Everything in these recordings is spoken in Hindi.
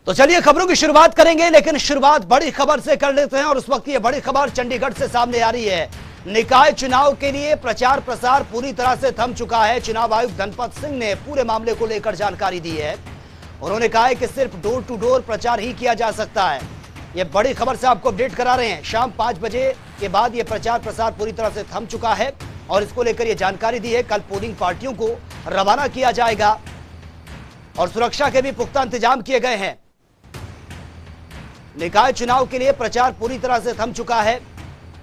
तो चलिए खबरों की शुरुआत करेंगे, लेकिन शुरुआत बड़ी खबर से कर लेते हैं। और उस वक्त ये बड़ी खबर चंडीगढ़ से सामने आ रही है। निकाय चुनाव के लिए प्रचार प्रसार पूरी तरह से थम चुका है। चुनाव आयुक्त धनपत सिंह ने पूरे मामले को लेकर जानकारी दी है। उन्होंने कहा है कि सिर्फ डोर टू डोर प्रचार ही किया जा सकता है। ये बड़ी खबर से आपको अपडेट करा रहे हैं। शाम 5 बजे के बाद ये प्रचार प्रसार पूरी तरह से थम चुका है और इसको लेकर ये जानकारी दी है। कल पोलिंग पार्टियों को रवाना किया जाएगा और सुरक्षा के भी पुख्ता इंतजाम किए गए हैं। निकाय चुनाव के लिए प्रचार पूरी तरह से थम चुका है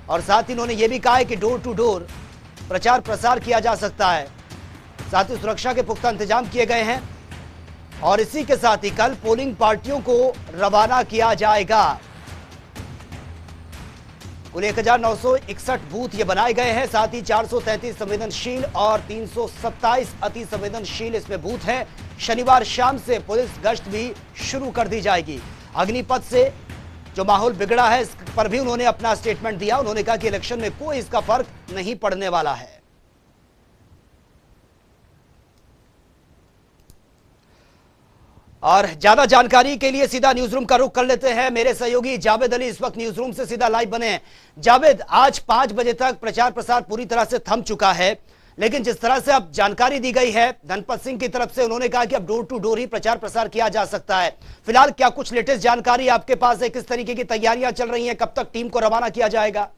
और साथ ही उन्होंने यह भी कहा है कि डोर टू डोर प्रचार प्रसार किया जा सकता है। साथ ही सुरक्षा के पुख्ता इंतजाम किए गए हैं और इसी के साथ ही कल पोलिंग पार्टियों को रवाना किया जाएगा। कुल 1961 बूथ ये बनाए गए हैं। साथ ही 433 संवेदनशील और 327 अति संवेदनशील इसमें बूथ हैं। शनिवार शाम से पुलिस गश्त भी शुरू कर दी जाएगी। अग्निपथ से जो माहौल बिगड़ा है इस पर भी उन्होंने अपना स्टेटमेंट दिया। उन्होंने कहा कि इलेक्शन में कोई इसका फर्क नहीं पड़ने वाला है। और ज्यादा जानकारी के लिए सीधा न्यूज रूम का रुख कर लेते हैं। मेरे सहयोगी जावेद अली इस वक्त न्यूज रूम से सीधा लाइव बने हैं। जावेद, आज 5 बजे तक प्रचार प्रसार पूरी तरह से थम चुका है, लेकिन जिस तरह से अब जानकारी दी गई है धनपत सिंह की तरफ से, उन्होंने कहा कि अब डोर टू डोर ही प्रचार प्रसार किया जा सकता है। फिलहाल क्या कुछ लेटेस्ट जानकारी आपके पास है? किस तरीके की तैयारियां चल रही हैं? कब तक टीम को रवाना किया जाएगा?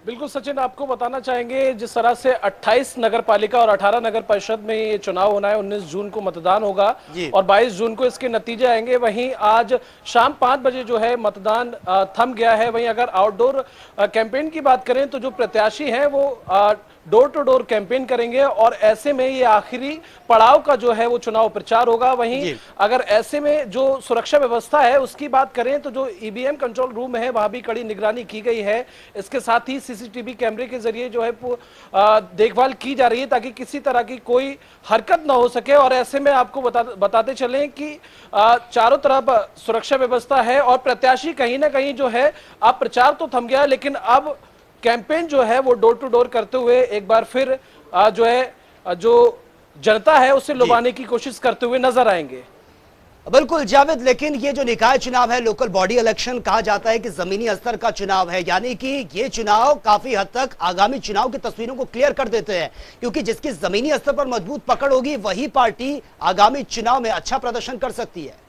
बिल्कुल सचिन, आपको बताना चाहेंगे जिस तरह से 28 नगर पालिका और 18 नगर परिषद में ये चुनाव होना है। 19 जून को मतदान होगा और 22 जून को इसके नतीजे आएंगे। वहीं आज शाम 5 बजे जो है मतदान थम गया है। वहीं अगर आउटडोर कैंपेन की बात करें तो जो प्रत्याशी हैं वो डोर टू डोर कैंपेन करेंगे और ऐसे में ये आखिरी पड़ाव का जो है वो चुनाव प्रचार होगा। वहीं अगर ऐसे में जो सुरक्षा व्यवस्था है उसकी बात करें तो जो ईवीएम कंट्रोल रूम है वहां भी कड़ी निगरानी की गई है। इसके साथ ही सीसीटीवी कैमरे के जरिए जो है देखभाल की जा रही है ताकि किसी तरह की कोई हरकत ना हो सके। और ऐसे में आपको बताते चलें कि चारों तरफ सुरक्षा व्यवस्था है और प्रत्याशी कहीं ना कहीं जो है अब प्रचार तो थम गया, लेकिन अब कैंपेन जो है वो डोर टू डोर करते हुए एक बार फिर जो है जो जनता है उसे लुभाने की कोशिश करते हुए नजर आएंगे। बिल्कुल जावेद, लेकिन ये जो निकाय चुनाव है, लोकल बॉडी इलेक्शन कहा जाता है कि जमीनी स्तर का चुनाव है, यानी कि ये चुनाव काफी हद तक आगामी चुनाव की तस्वीरों को क्लियर कर देते हैं, क्योंकि जिसकी जमीनी स्तर पर मजबूत पकड़ होगी वही पार्टी आगामी चुनाव में अच्छा प्रदर्शन कर सकती है।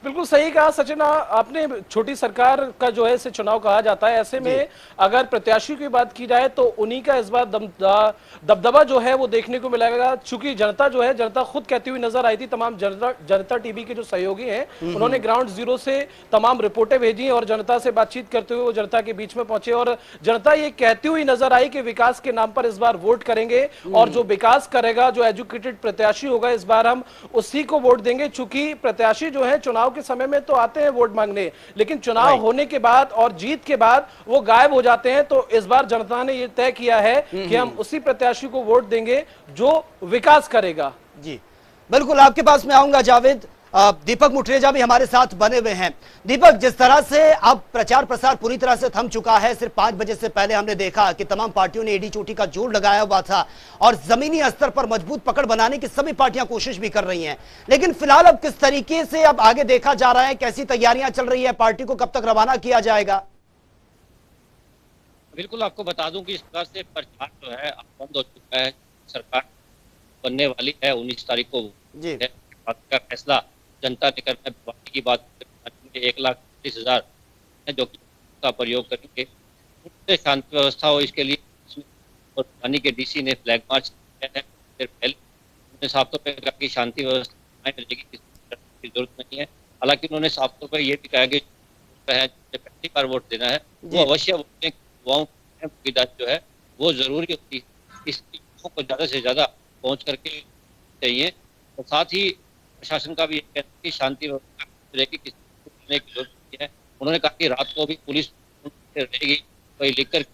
बिल्कुल सही कहा सचिन, आपने छोटी सरकार का जो है इसे चुनाव कहा जाता है। ऐसे में अगर प्रत्याशी की बात की जाए तो उन्हीं का इस बार दबदबा जो है वो देखने को मिलेगा। चूंकि जनता जो है, जनता खुद कहती हुई नजर आई थी। तमाम जनता टीवी के जो सहयोगी हैं उन्होंने ग्राउंड जीरो से तमाम रिपोर्टें भेजी और जनता से बातचीत करते हुए वो जनता के बीच में पहुंचे और जनता ये कहती हुई नजर आई कि विकास के नाम पर इस बार वोट करेंगे और जो विकास करेगा, जो एजुकेटेड प्रत्याशी होगा, इस बार हम उसी को वोट देंगे। चूंकि प्रत्याशी जो है चुनाव के समय में तो आते हैं वोट मांगने, लेकिन चुनाव होने के बाद और जीत के बाद वो गायब हो जाते हैं। तो इस बार जनता ने ये तय किया है कि हम उसी प्रत्याशी को वोट देंगे जो विकास करेगा। जी बिल्कुल, आपके पास में आऊंगा जावेद। दीपक मुठरेजा भी हमारे साथ बने हुए हैं। दीपक, जिस तरह से अब प्रचार प्रसार पूरी तरह से थम चुका है, सिर्फ 5 बजे से पहले हमने देखा कि तमाम पार्टियों ने एडी चोटी का जोर लगाया हुआ था और जमीनी स्तर पर मजबूत पकड़ बनाने की सभी पार्टियां कोशिश भी कर रही हैं, लेकिन फिलहाल अब किस तरीके से अब आगे देखा जा रहा है? कैसी तैयारियां चल रही है? पार्टी को कब तक रवाना किया जाएगा? बिल्कुल, आपको बता दूं कि इस प्रकार से प्रचार जो है बंद हो चुका है। सरकार बनने वाली है 19 तारीख को जी का फैसला जनता ने करना। पार्टी की बात 1,30,000 जो का प्रयोग करेंगे। शांति व्यवस्था हो इसके लिए और पानी के डीसी ने फ्लैग मार्च किया है। फिर पहले उन्होंने साफ तौर पर कहा कि शांति व्यवस्था रहेगी, किसी की जरूरत नहीं है। हालांकि उन्होंने साफ तौर पर यह भी कहा कि पहली बार वोट देना है वो अवश्य वोट युवाओं की जो है वो जरूरी होती है। इस को ज्यादा से ज्यादा पहुंच करके चाहिए और साथ ही प्रशासन का भी कहना है कि शांति रहेगी, किसी को की जरूरत नहीं है। उन्होंने कहा कि रात को भी पुलिस रहेगी, कोई लेकर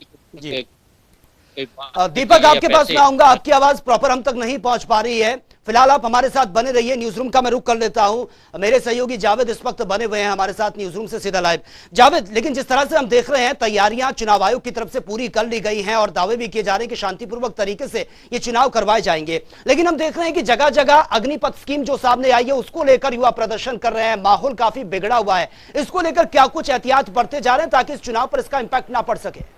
दीपक, आपके पास मैं आऊंगा। आपकी आवाज प्रॉपर हम तक नहीं पहुंच पा रही है। फिलहाल आप हमारे साथ बने रहिए। न्यूज रूम का मैं रुख कर लेता हूं। मेरे सहयोगी जावेद इस वक्त बने हुए हैं हमारे साथ न्यूज रूम से सीधा लाइव। जावेद, लेकिन जिस तरह से हम देख रहे हैं तैयारियां चुनाव आयोग की तरफ से पूरी कर ली गई हैं और दावे भी किए जा रहे हैं कि शांतिपूर्वक तरीके से ये चुनाव करवाए जाएंगे, लेकिन हम देख रहे हैं कि जगह जगह अग्निपथ स्कीम जो सामने आई है उसको लेकर युवा प्रदर्शन कर रहे हैं। माहौल काफी बिगड़ा हुआ है। इसको लेकर क्या कुछ एहतियात बरते जा रहे हैं ताकि इस चुनाव पर इसका इंपैक्ट ना पड़ सके?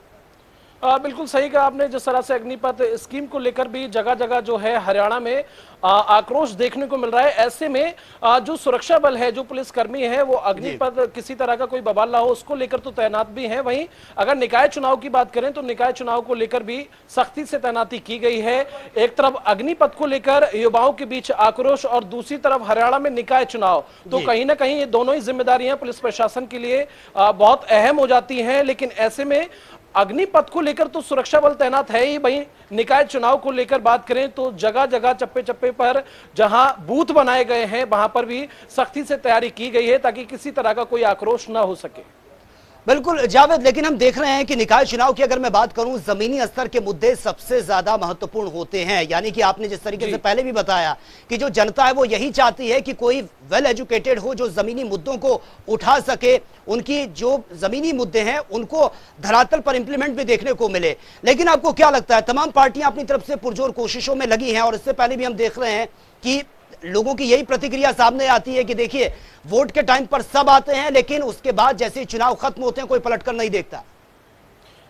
बिल्कुल सही कहा आपने। जिस तरह से अग्निपथ स्कीम को लेकर भी जगह जगह जो है हरियाणा में आक्रोश देखने को मिल रहा है। ऐसे में जो सुरक्षा बल है, जो पुलिसकर्मी है, वो अग्निपथ किसी तरह का कोई बवाल ना हो उसको लेकर तो तैनात भी हैं। वहीं अगर निकाय चुनाव की बात करें तो निकाय चुनाव को लेकर भी सख्ती से तैनाती की गई है। एक तरफ अग्निपथ को लेकर युवाओं के बीच आक्रोश और दूसरी तरफ हरियाणा में निकाय चुनाव, तो कहीं ना कहीं ये दोनों ही जिम्मेदारियां पुलिस प्रशासन के लिए बहुत अहम हो जाती हैं। लेकिन ऐसे में अग्निपथ को लेकर तो सुरक्षा बल तैनात है ही। वहीं निकाय चुनाव को लेकर बात करें तो जगह जगह चप्पे चप्पे पर जहां बूथ बनाए गए हैं वहां पर भी सख्ती से तैयारी की गई है ताकि किसी तरह का कोई आक्रोश ना हो सके। बिल्कुल जावेद, लेकिन हम देख रहे हैं कि निकाय चुनाव की अगर मैं बात करूं, जमीनी स्तर के मुद्दे सबसे ज्यादा महत्वपूर्ण होते हैं। यानी कि आपने जिस तरीके से पहले भी बताया कि जो जनता है वो यही चाहती है कि कोई वेल एजुकेटेड हो जो जमीनी मुद्दों को उठा सके, उनकी जो जमीनी मुद्दे हैं उनको धरातल पर इंप्लीमेंट भी देखने को मिले। लेकिन आपको क्या लगता है, तमाम पार्टियां अपनी तरफ से पुरजोर कोशिशों में लगी हैं और इससे पहले भी हम देख रहे हैं कि लोगों की यही प्रतिक्रिया सामने आती है कि देखिए वोट के टाइम पर सब आते हैं लेकिन उसके बाद जैसे चुनाव खत्म होते हैं कोई पलटकर नहीं देखता।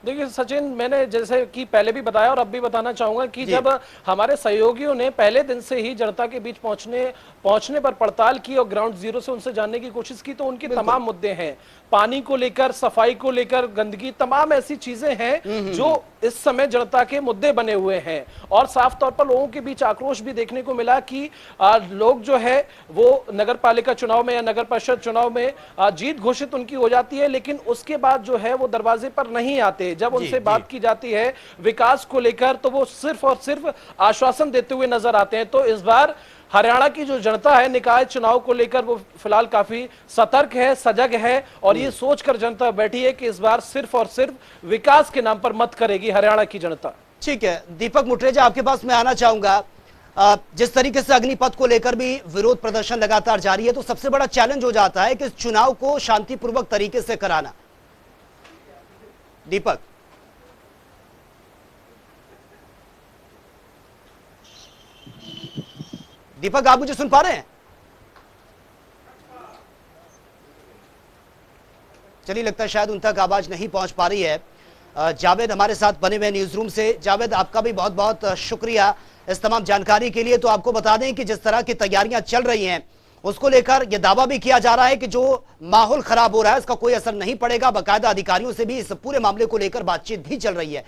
देखिए सचिन, मैंने जैसे कि पहले भी बताया और अब भी बताना चाहूंगा कि जब हमारे सहयोगियों ने पहले दिन से ही जनता के बीच पहुंचने पर पड़ताल की और ग्राउंड जीरो से उनसे जानने की कोशिश की तो उनके तमाम मुद्दे हैं, पानी को लेकर, सफाई को लेकर, गंदगी, तमाम ऐसी चीजें हैं जो इस समय जनता के मुद्दे बने हुए हैं। और साफ तौर पर लोगों के बीच आक्रोश भी देखने को मिला कि लोग जो है वो नगर पालिका चुनाव में या नगर परिषद चुनाव में जीत घोषित उनकी हो जाती है, लेकिन उसके बाद जो है वो दरवाजे पर नहीं आते। जब उनसे बात की जाती है विकास को लेकर तो वो सिर्फ और सिर्फ आश्वासन देते हुए नजर आते हैं। तो इस बार हरियाणा की जो जनता है निकाय चुनाव को लेकर वो फिलहाल काफी सतर्क है, सजग है और ये सोचकर जनता बैठी है कि इस बार सिर्फ और सिर्फ विकास के नाम पर मत करेगी हरियाणा की जनता। ठीक है दीपक मुटरेजा, आपके पास मैं आना चाहूंगा। जिस तरीके से अग्निपथ को लेकर भी विरोध प्रदर्शन लगातार जारी है तो सबसे बड़ा चैलेंज हो जाता है कि इस चुनाव को शांतिपूर्वक तरीके से कराना। दीपक, दीपक आप मुझे सुन पा रहे हैं? चलिए, लगता है शायद उन तक आवाज नहीं पहुंच पा रही है। जावेद हमारे साथ बने हुए न्यूज रूम से। जावेद, आपका भी बहुत बहुत शुक्रिया इस तमाम जानकारी के लिए। तो आपको बता दें कि जिस तरह की तैयारियां चल रही हैं उसको लेकर यह दावा भी किया जा रहा है कि जो माहौल खराब हो रहा है इसका कोई असर नहीं पड़ेगा। बाकायदा अधिकारियों से भी इस पूरे मामले को लेकर बातचीत भी चल रही है।